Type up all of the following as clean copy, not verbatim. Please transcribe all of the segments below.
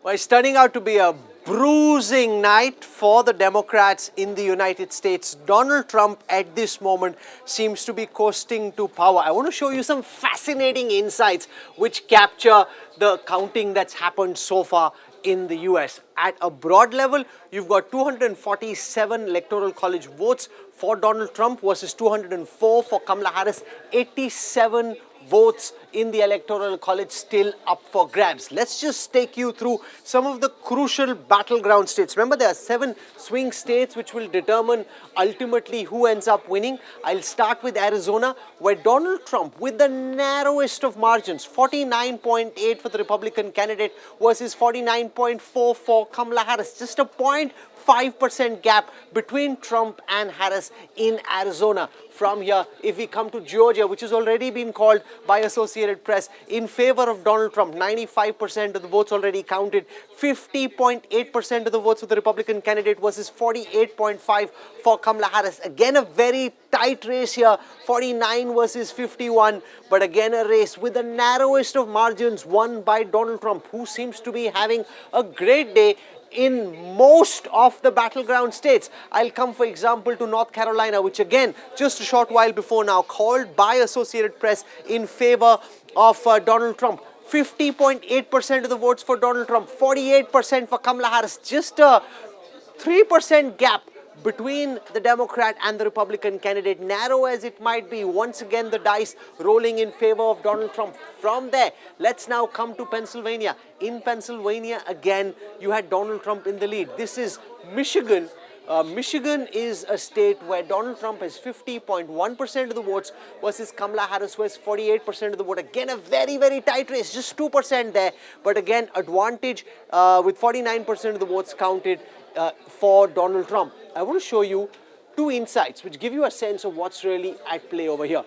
Well, it's turning out to be a bruising night for the Democrats in the United States. Donald Trump at this moment seems to be coasting to power. I want to show you some fascinating insights which capture the counting that's happened so far in the US. At a broad level, you've got 247 electoral college votes for Donald Trump versus 204 for Kamala Harris. 87 votes in the electoral college still up for grabs. Let's just take you through some of the crucial battleground states. Remember, there are 7 swing states which will determine ultimately who ends up winning. I'll start with Arizona, where Donald Trump, with the narrowest of margins, 49.8 for the Republican candidate versus 49.4 for Kamala Harris, just a 0.5% gap between Trump and Harris in Arizona. From here, if we come to Georgia, which has already been called by Associated Press in favor of Donald Trump, 95% of the votes already counted, 50.8% of the votes for the Republican candidate versus 48.5 for Kamala Harris. Again, a very tight race here, 49 versus 51, but again a race with the narrowest of margins won by Donald Trump, who seems to be having a great day in most of the battleground states. I'll come, for example, to North Carolina, which again, just a short while before now, called by Associated Press in favor of Donald Trump. 50.8% of the votes for Donald Trump, 48% for Kamala Harris. Just a 3% gap between the Democrat and the Republican candidate, narrow as it might be. Once again, the dice rolling in favor of Donald Trump. From there, let's now come to Pennsylvania. In Pennsylvania, again, you had Donald Trump in the lead. This is Michigan. Michigan is a state where Donald Trump has 50.1% of the votes versus Kamala Harris, who has 48% of the vote. Again, a very, very tight race, just 2% there. But again, advantage with 49% of the votes counted for Donald Trump. I want to show you 2 insights which give you a sense of what's really at play over here.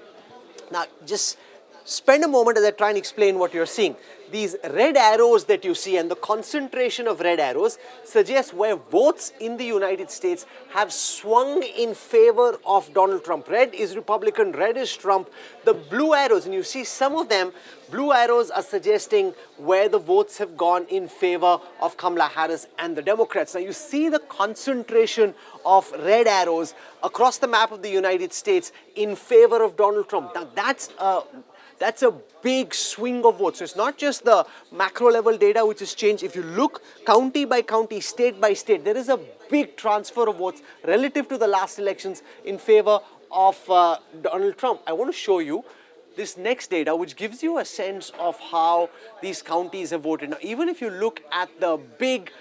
Now, just spend a moment as I try and explain what you're seeing. These red arrows that you see and the concentration of red arrows suggests where votes in the United States have swung in favor of Donald Trump. Red is Republican, red is Trump. The blue arrows, and you see some of them, blue arrows are suggesting where the votes have gone in favor of Kamala Harris and the Democrats. Now you see the concentration of red arrows across the map of the United States in favor of Donald Trump. Now that's a big swing of votes. So it's not just the macro level data which has changed. If you look county by county, state by state, there is a big transfer of votes relative to the last elections in favor of Donald Trump. I want to show you this next data which gives you a sense of how these counties have voted. Now, even if you look at the big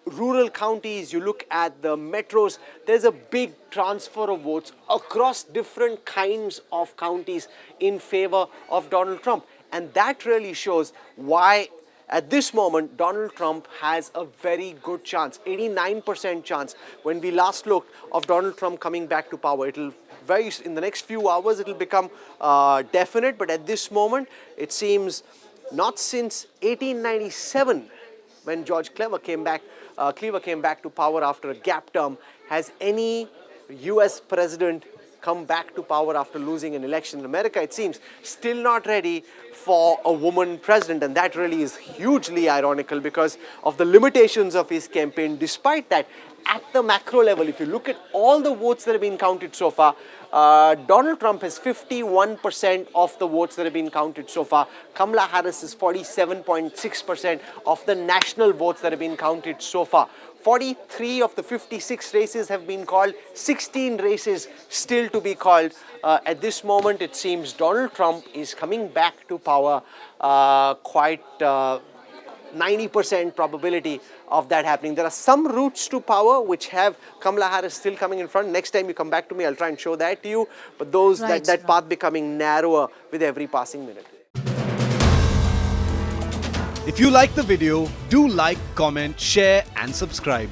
rural counties, you look at the metros, there's a big transfer of votes across different kinds of counties in favor of Donald Trump. And that really shows why at this moment Donald Trump has a very good chance, 89% chance when we last looked of Donald Trump coming back to power. In the next few hours it'll become definite, but at this moment it seems not since 1897 when George Cleaver came back to power after a gap term has any US president come back to power after losing an election. In America, it seems, still not ready for a woman president, and that really is hugely ironical because of the limitations of his campaign. Despite that, at the macro level, if you look at all the votes that have been counted so far, Donald Trump has 51% of the votes that have been counted so far. Kamala Harris is 47.6% of the national votes that have been counted so far. 43 of the 56 races have been called, 16 races still to be called. At this moment, it seems Donald Trump is coming back to power, quite 90% probability of that happening. There are some routes to power which have Kamala Harris still coming in front. Next time you come back to me, I'll try and show that to you. But those that path becoming narrower with every passing minute. If you like the video, do like, comment, share and subscribe.